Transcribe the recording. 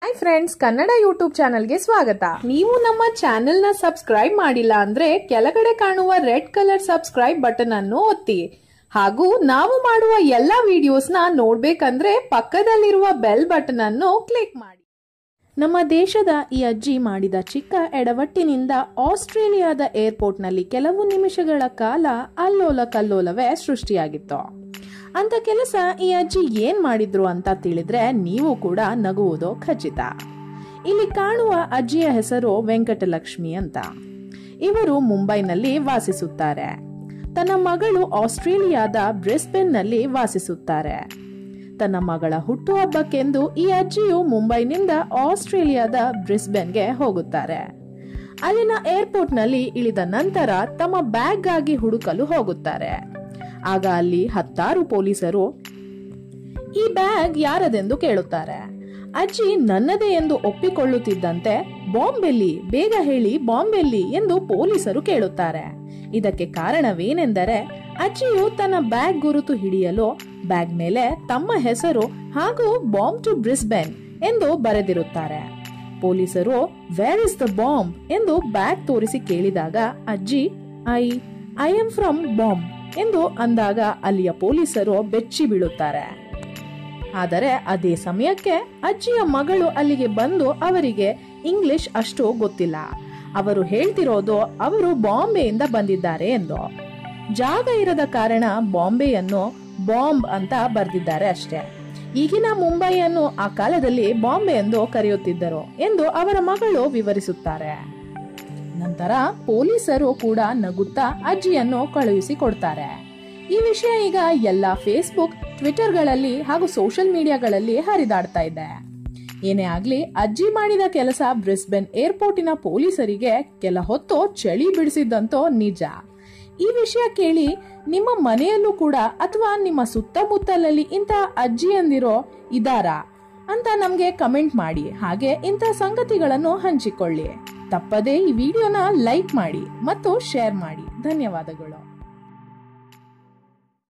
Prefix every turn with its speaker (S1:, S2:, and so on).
S1: Hi friends, Kannada YouTube ಚಾನಲ್ಗೆ ಸ್ವಾಗತ. ನೀವು ನಮ್ಮ ಚಾನೆಲ್ ನ ಸಬ್ಸ್ಕ್ರೈಬ್ ಮಾಡಿಲ್ಲ ಅಂದ್ರೆ ಕೆಳಗಡೆ ಕಾಣುವ ರೆಡ್ ಕಲರ್ ಸಬ್ಸ್ಕ್ರೈಬ್ ಬಟನ್ ಅನ್ನು ಒತ್ತಿ. ಹಾಗೂ ನಾವು ಮಾಡುವ ಎಲ್ಲಾ ವಿಡಿಯೋಸ್ ನ ನೋಡ್ಬೇಕಂದ್ರೆ ಪಕ್ಕದಲ್ಲಿರುವ ಬೆಲ್ ಬಟನ್ ಅನ್ನು ಕ್ಲಿಕ್ ಮಾಡಿ. ನಮ್ಮ ದೇಶದ ಈ ಅಜ್ಜಿ ಮಾಡಿದ ಚಿಕ್ಕ ಎಡವಟ್ಟಿನಿಂದ ಆಸ್ಟ್ರೇಲಿಯಾದ ಏರ್ಪೋರ್ಟ್ ನಲ್ಲಿ ಕೆಲವು ನಿಮಿಷಗಳ ಕಾಲ ಅಲ್ಲೋಲ ಕಲ್ಲೋಲವೇ ಸೃಷ್ಟಿಯಾಗಿತ್ತು. ಅಂತ ಕೆಲಸ ಈ ಅಜ್ಜಿ ಏನ್ ಮಾಡಿದ್ರು ಅಂತ ತಿಳಿದ್ರೆ ನೀವು ಕೂಡ ನಗುವುದು ಖಚಿತ. ಇಲ್ಲಿ ಕಾಣುವ ಅಜ್ಜಿಯ ಹೆಸರು ವೆಂಕಟಲಕ್ಷ್ಮಿ ಅಂತ. ಇವರು ಮುಂಬೈನಲ್ಲಿ ವಾಸಿಸುತ್ತಾರೆ. ತನ್ನ ಮಗಳು ಆಸ್ಟ್ರೇಲಿಯಾದ ಬ್ರಿಸ್ಬೇನ್ ನಲ್ಲಿ ವಾಸಿಸುತ್ತಾರೆ. ತನ್ನ ಮಗಳ ಹುಟ್ಟುಹಬ್ಬಕ್ಕೆಂದು ಈ ಅಜ್ಜಿಯು ಮುಂಬೈನಿಂದ ಆಸ್ಟ್ರೇಲಿಯಾದ ಬ್ರಿಸ್ಬೇನ್ಗೆ ಹೋಗುತ್ತಾರೆ. ಅಲ್ಲಿನ ಏರ್ಪೋರ್ಟ್ ನಲ್ಲಿ ಇಳಿದ ನಂತರ ತಮ್ಮ ಬ್ಯಾಗ್ ಗಾಗಿ ಹುಡುಕಲು ಹೋಗುತ್ತಾರೆ. ಆಗ ಅಲ್ಲಿ 10 ಪೊಲೀಸರು ಈ ಬ್ಯಾಗ್ ಯಾರದೆಂದು ಕೇಳುತ್ತಾರೆ. ಅಜ್ಜಿ ನನ್ನದೇ ಎಂದು ಒಪ್ಪಿಕೊಳ್ಳುತ್ತಿದ್ದಂತೆ ಬಾಂಬೆಲ್ಲಿ, ಬೇಗ ಹೇಳಿ ಬಾಂಬೆಲ್ಲಿ ಎಂದು ಪೊಲೀಸರು ಕೇಳುತ್ತಾರೆ. ಇದಕ್ಕೆ ಕಾರಣವೇನೆಂದರೆ ಅಜ್ಜಿಯು ತನ್ನ ಬ್ಯಾಗ್ ಗುರುತು ಹಿಡಿಯಲು ಬ್ಯಾಗ್ ಮೇಲೆ ತಮ್ಮ ಹೆಸರು ಹಾಗೂ ಬಾಂಬ್ ಟು ಬ್ರಿಸ್ಬೇನ್ ಎಂದು ಬರೆದಿರುತ್ತಾರೆ. ಪೊಲೀಸರು ವೇರ್ ಇಸ್ ದ ಬಾಂಬ್ ಎಂದು ಬ್ಯಾಗ್ ತೋರಿಸಿ ಕೇಳಿದಾಗ ಅಜ್ಜಿ ಐ ಆಮ್ ಫ್ರಮ್ ಬಾಂಬ್ ಎಂದು ಅಂದಾಗ ಅಲ್ಲಿಯ ಪೊಲೀಸರು ಬೆಚ್ಚಿ ಬೀಳುತ್ತಾರೆ. ಆದರೆ ಅದೇ ಸಮಯಕ್ಕೆ ಅಜ್ಜಿಯ ಮಗಳು ಅಲ್ಲಿಗೆ ಬಂದು ಅವರಿಗೆ ಇಂಗ್ಲಿಷ್ ಅಷ್ಟು ಗೊತ್ತಿಲ್ಲ. ಅವರು ಹೇಳ್ತಿರೋದು ಅವರು ಬಾಂಬೆಯಿಂದ ಬಂದಿದ್ದಾರೆ ಎಂದು. ಜಾಗ ಇರದ ಕಾರಣ ಬಾಂಬೆಯನ್ನು ಬಾಂಬ್ ಅಂತ ಬರೆದಿದ್ದಾರೆ ಅಷ್ಟೇ. ಈಗಿನ ಮುಂಬೈಯನ್ನು ಆ ಕಾಲದಲ್ಲಿ ಬಾಂಬೆ ಎಂದು ಕರೆಯುತ್ತಿದ್ದರು ಎಂದು ಅವರ ಮಗಳು ವಿವರಿಸುತ್ತಾರೆ. ನಂತರ ಪೊಲೀಸರು ಕೂಡ ನಗುತ್ತಾ ಅಜ್ಜಿಯನ್ನು ಕಳುಹಿಸಿ ಕೊಡ್ತಾರೆ. ಈ ವಿಷಯ ಈಗ ಎಲ್ಲ ಫೇಸ್ಬುಕ್, ಟ್ವಿಟರ್ಗಳಲ್ಲಿ ಹಾಗೂ ಸೋಷಿಯಲ್ ಮೀಡಿಯಾಗಳಲ್ಲಿ ಹರಿದಾಡ್ತಾ ಇದೆ. ಏನೇ ಆಗ್ಲಿ, ಅಜ್ಜಿ ಮಾಡಿದ ಕೆಲಸ ಬ್ರಿಸ್ಬೇನ್ ಏರ್ಪೋರ್ಟಿನ ಪೊಲೀಸರಿಗೆ ಕೆಲ ಹೊತ್ತು ಚಳಿ ಬಿಡಿಸಿದ್ದಂತೋ ನಿಜ. ಈ ವಿಷಯ ಕೇಳಿ ನಿಮ್ಮ ಮನೆಯಲ್ಲೂ ಕೂಡ ಅಥವಾ ನಿಮ್ಮ ಸುತ್ತಮುತ್ತಲಲ್ಲಿ ಇಂಥ ಅಜ್ಜಿಯಂದಿರೋ ಇದಾರಾ ಅಂತ ನಮ್ಗೆ ಕಮೆಂಟ್ ಮಾಡಿ. ಹಾಗೆ ಇಂಥ ಸಂಗತಿಗಳನ್ನು ಹಂಚಿಕೊಳ್ಳಿ. ತಪ್ಪದೇ ಈ ವಿಡಿಯೋನ ಲೈಕ್ ಮಾಡಿ ಮತ್ತು ಶೇರ್ ಮಾಡಿ. ಧನ್ಯವಾದಗಳು.